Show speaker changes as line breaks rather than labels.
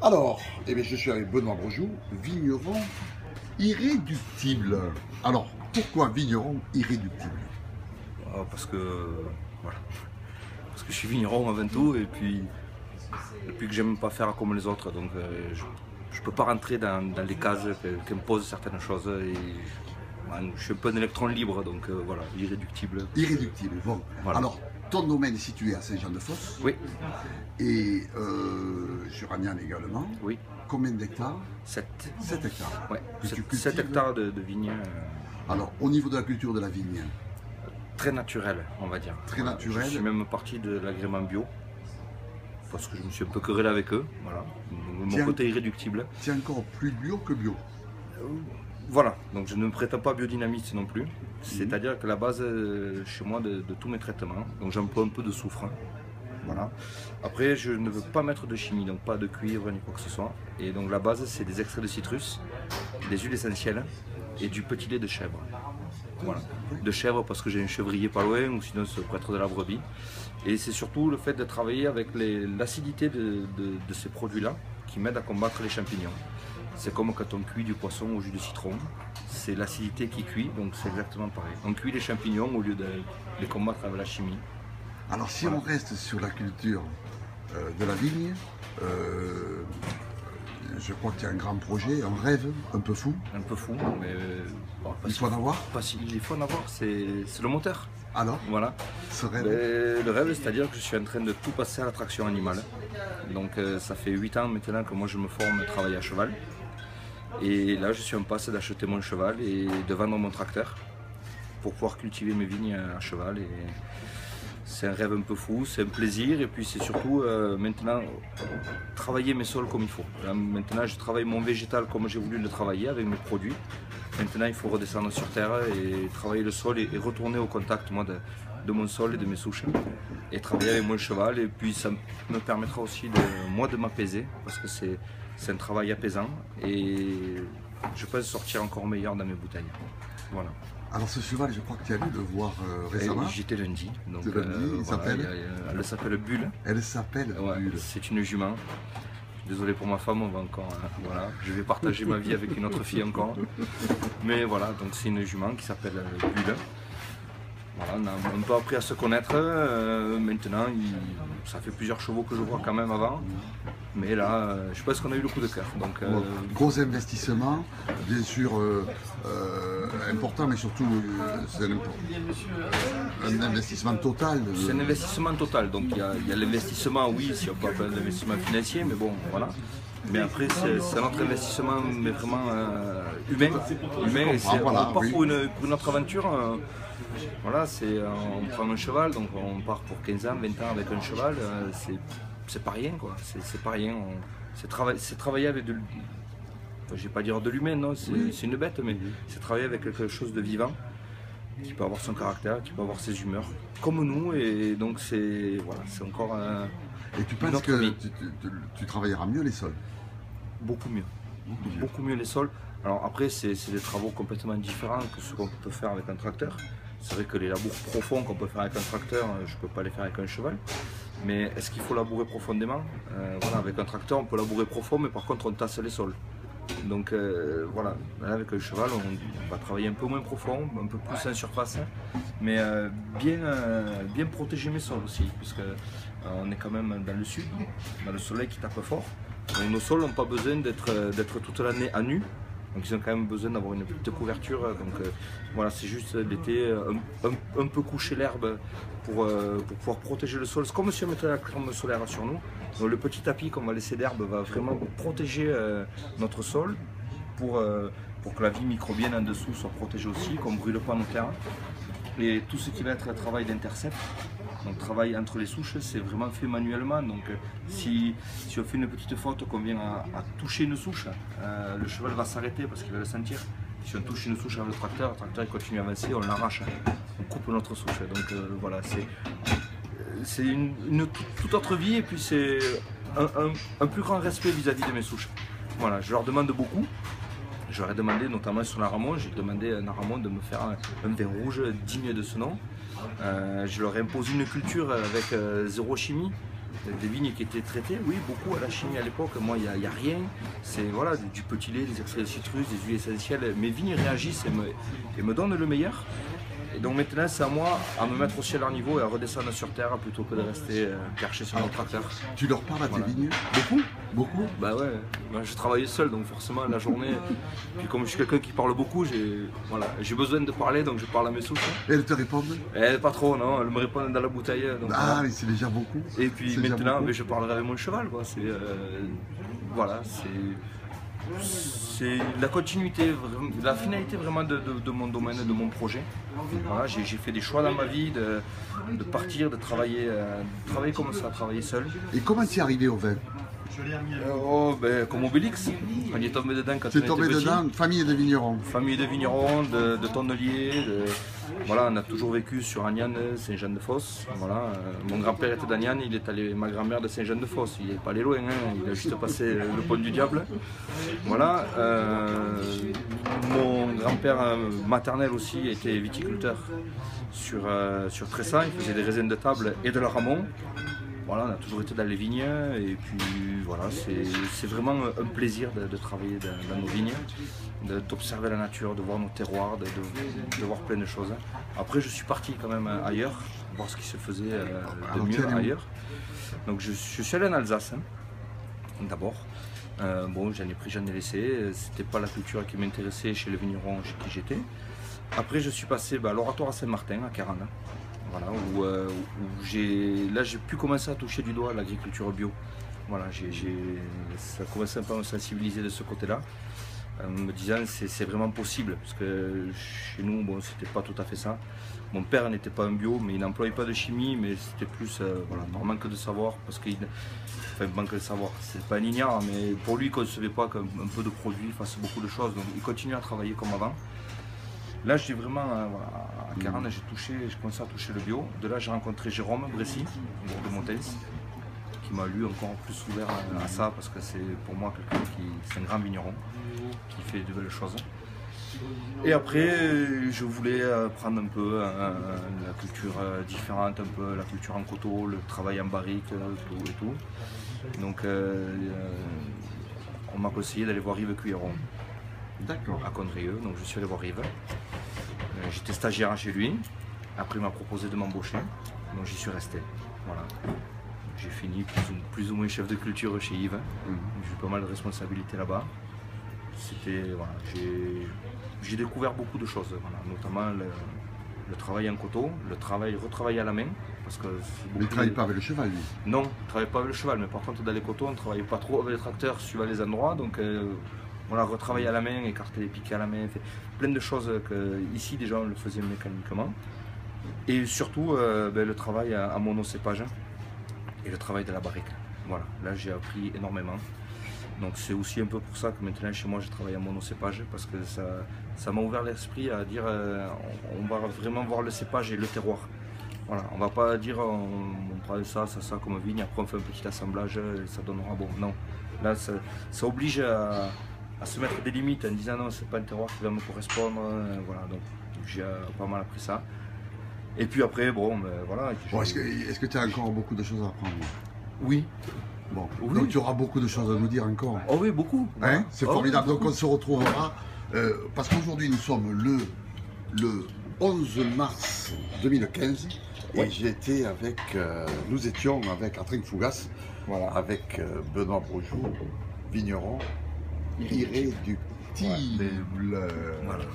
Alors, eh bien, je suis avec Benoît Brojoux, vigneron irréductible. Alors, pourquoi vigneron irréductible?
Parce que voilà, parce que je suis vigneron avant tout et puis que j'aime pas faire comme les autres, donc je peux pas rentrer dans les cases qu'imposent certaines choses et je suis un peu un électron libre, donc voilà, irréductible.
Irréductible, bon.
Voilà.
Alors, ton domaine est situé à Saint-Jean-de-Fosse
Oui,
et sur Agnan également.
oui,
Combien d'hectares?
7.
7 hectares.
Ouais,
Que tu
7
cultives.
hectares de vignes,
Alors, au niveau de la culture de la vigne,
très naturelles, on va dire.
Très
Voilà,
naturelles.
Je suis même parti de l'agrément bio, parce que je me suis un peu querellé avec eux, voilà. Mon
Tiens.
côté irréductible.
c'est encore plus bio que bio.
Voilà, donc je ne me prétends pas biodynamiste non plus. C'est-à-dire que la base chez moi de tous mes traitements, donc j'emploie un peu de soufre. Voilà. Après, je ne veux pas mettre de chimie, donc pas de cuivre ni quoi que ce soit. Et donc la base, c'est des extraits de citrus, des huiles essentielles et du petit lait de chèvre. Voilà. De chèvre parce que j'ai un chevrier pas loin, ou sinon ça peut être de la brebis. Et c'est surtout le fait de travailler avec l'acidité de ces produits-là qui m'aide à combattre les champignons. C'est comme quand on cuit du poisson au jus de citron, c'est l'acidité qui cuit, donc c'est exactement pareil. On cuit les champignons au lieu de les combattre avec la chimie.
Alors, si on reste sur la culture de la vigne, je crois qu'il y a un grand projet, un rêve un peu fou.
Un peu fou, mais bon,
Il faut en avoir.
il faut en avoir, c'est le moteur.
Alors,
Voilà.
ce rêve,
Le rêve, c'est-à-dire que je suis en train de tout passer à la traction animale. Donc ça fait 8 ans maintenant que moi je me forme à travailler à cheval. Et là je suis en passe d'acheter mon cheval et de vendre mon tracteur pour pouvoir cultiver mes vignes à cheval. Et c'est un rêve un peu fou, c'est un plaisir et puis c'est surtout maintenant travailler mes sols comme il faut. Là, maintenant je travaille mon végétal comme j'ai voulu le travailler avec mes produits. Maintenant il faut redescendre sur terre et travailler le sol et retourner au contact moi, de mon sol et de mes souches. Et travailler avec mon cheval et puis ça me permettra aussi de m'apaiser parce que c'est un travail apaisant et je pense sortir encore meilleur dans mes bouteilles. Voilà.
alors ce cheval, je crois que tu as dû le voir récemment.
J'étais lundi. Donc,
C'est lundi, il s'appelle
elle s'appelle Bulle.
Elle s'appelle
Ouais,
Bulle.
c'est une jument. Désolé pour ma femme, on va encore. Voilà, je vais partager ma vie avec une autre fille encore. Mais voilà, donc c'est une jument qui s'appelle Bulle. Voilà, on a un peu appris à se connaître. Maintenant, ça fait plusieurs chevaux que je vois quand même avant. Mais là, je pense qu'on a eu le coup de cœur. Donc,
Bon, gros investissement, bien sûr important, mais surtout c'est un investissement total.
c'est un investissement total. Donc il y a l'investissement, oui, si on peut appeler l'investissement financier, mais bon, voilà. Mais après, c'est notre investissement, mais vraiment humain. Et
voilà,
on part
oui.
pour une autre aventure. Voilà, on prend un cheval, donc on part pour 15 ans, 20 ans avec un cheval. C'est pas rien, quoi. C'est pas rien. C'est travailler avec de. Je ne vais pas dire de l'humain, non, c'est une bête, mais c'est travailler avec quelque chose de vivant qui peut avoir son caractère, qui peut avoir ses humeurs, comme nous, et donc c'est voilà, c'est encore
Et tu
une
penses
autre
que
vie.
tu travailleras mieux les sols?
Beaucoup mieux. Beaucoup mieux les sols. Alors après, c'est des travaux complètement différents que ce qu'on peut faire avec un tracteur. C'est vrai que les labours profonds qu'on peut faire avec un tracteur, je ne peux pas les faire avec un cheval. Mais est-ce qu'il faut labourer profondément? Voilà, avec un tracteur, on peut labourer profond, mais par contre, on tasse les sols. Donc voilà, là, avec un cheval, on va travailler un peu moins profond, un peu plus en surface, mais bien protéger mes sols aussi, puisque on est quand même dans le sud, dans le soleil qui tape fort. Donc nos sols n'ont pas besoin d'être toute l'année à nu, donc ils ont quand même besoin d'avoir une petite couverture. Donc voilà, c'est juste l'été, un peu coucher l'herbe pour pouvoir protéger le sol. C'est comme si on mettait la crème solaire sur nous. Donc le petit tapis qu'on va laisser d'herbe va vraiment protéger notre sol pour que la vie microbienne en dessous soit protégée aussi, qu'on ne brûle pas nos terres. Et tout ce qui va être travail d'intercept, donc travail entre les souches, c'est vraiment fait manuellement. Donc si on fait une petite faute, qu'on vient à toucher une souche, le cheval va s'arrêter parce qu'il va le sentir. Si on touche une souche avec le tracteur il continue à avancer, on l'arrache, on coupe notre souche. Donc voilà, c'est une toute autre vie et puis c'est un plus grand respect vis-à-vis de mes souches. Voilà, je leur demande beaucoup. Je leur ai demandé, notamment sur l'Aramon, j'ai demandé à un Aramon de me faire un vin rouge digne de ce nom. Je leur ai imposé une culture avec zéro chimie. des vignes qui étaient traitées, oui, beaucoup à la chimie à l'époque. Moi, il n'y a rien. C'est voilà, du petit lait, des extraits de citrus, des huiles essentielles. Mes vignes réagissent et me donnent le meilleur. Et donc maintenant, c'est à moi à me mettre aussi à leur niveau et à redescendre sur terre plutôt que de rester perché sur mon tracteur.
Tu leur parles à tes vignes? Beaucoup? Beaucoup?
Bah ouais, moi, je travaille seul, donc forcément la journée. Puis comme je suis quelqu'un qui parle beaucoup, j'ai besoin de parler, donc je parle à mes souffles.
Et elles te répondent?
Pas trop, non, elles me répondent dans la bouteille. Donc,
voilà. Mais c'est déjà beaucoup.
Et puis maintenant, je parlerai avec mon cheval, quoi. Voilà, c'est la continuité, la finalité vraiment de mon domaine, de mon projet. Voilà, j'ai fait des choix dans ma vie de partir, de travailler comme ça, travailler seul.
Et comment tu es arrivé au vin?
Comme Obélix, on y est tombé dedans quand on était petit.
Tu es tombé dedans, famille de vignerons.
Famille de vignerons, de tonneliers. Voilà, on a toujours vécu sur Agnan, Saint-Jean-de-Fosse. Voilà, mon grand-père était d'Agnan, ma grand-mère de Saint-Jean-de-Fosse. Il n'est pas allé loin, hein, il a juste passé le pont du diable. Voilà, mon grand-père maternel aussi était viticulteur sur Tressan. Il faisait des raisins de table et de la ramon. Voilà, on a toujours été dans les vignes et puis voilà, c'est vraiment un plaisir de travailler dans nos vignes, d'observer la nature, de voir nos terroirs, de voir plein de choses. Après, je suis parti quand même ailleurs, voir ce qui se faisait de mieux ailleurs. Donc je suis allé en Alsace, hein, d'abord. Bon, j'en ai pris, j'en ai laissé. C'était pas la culture qui m'intéressait chez les vignerons chez qui j'étais. Après, je suis passé à l'Oratoire à Saint-Martin, à Caran. Voilà, où j'ai pu commencer à toucher du doigt l'agriculture bio. Voilà, ça a commencé un peu à me sensibiliser de ce côté-là, me disant c'est vraiment possible, parce que chez nous, bon, c'était pas tout à fait ça. Mon père n'était pas un bio, mais il n'employait pas de chimie, mais c'était plus voilà, par manque de savoir, manque de savoir, c'est pas un ignare, mais pour lui, il ne concevait pas qu'un peu de produits fasse beaucoup de choses, donc il continue à travailler comme avant. Là, j'ai vraiment, voilà, à 40, j'ai commencé à toucher le bio. De là, j'ai rencontré Jérôme Brécy, de Montens, qui m'a lui encore plus ouvert à ça, parce que c'est pour moi quelqu'un c'est un grand vigneron, qui fait de belles choses. Et après, je voulais prendre un peu la culture différente, un peu la culture en coteau, le travail en barrique, tout et tout. Donc, on m'a conseillé d'aller voir Yves Cuilleron.
D'accord.
À Condrieu, donc je suis allé voir Yves. J'étais stagiaire chez lui. Après, il m'a proposé de m'embaucher, donc j'y suis resté. Voilà. J'ai fini plus ou moins chef de culture chez Yves. J'ai eu pas mal de responsabilités là-bas. Voilà, j'ai découvert beaucoup de choses, voilà, notamment le travail en coteau, retravailler à la main. Parce que
il ne travaille pas avec le cheval, lui?
Non, il ne travaille pas avec le cheval, mais par contre, dans les coteaux, on ne travaille pas trop avec les tracteurs suivant les endroits. Donc, voilà, retravailler à la main, écarter les piquets à la main, plein de choses que ici déjà on le faisait mécaniquement. Et surtout le travail à monocépage et le travail de la barrique. Voilà, là j'ai appris énormément. Donc c'est aussi un peu pour ça que maintenant chez moi je travaille en monocépage, parce que ça m'a ouvert l'esprit à dire on va vraiment voir le cépage et le terroir. Voilà, on va pas dire on prend ça comme vigne, après on fait un petit assemblage et ça donnera bon. Non, là ça oblige à se mettre des limites en disant non, c'est pas un terroir qui va me correspondre. Voilà, donc j'ai pas mal appris ça. Et puis après, bon, voilà.
Bon, est-ce que tu as encore beaucoup de choses à apprendre?
Oui.
Bon,
oui.
Donc tu auras beaucoup de choses à nous dire encore.
Oh oui, beaucoup.
Hein, c'est formidable. Oui, donc on se retrouvera, parce qu'aujourd'hui nous sommes le 11 mars 2015. Et j'étais nous étions avec Atring Fougas, voilà, avec Benoît Broujou, vigneron irréductible. Voilà.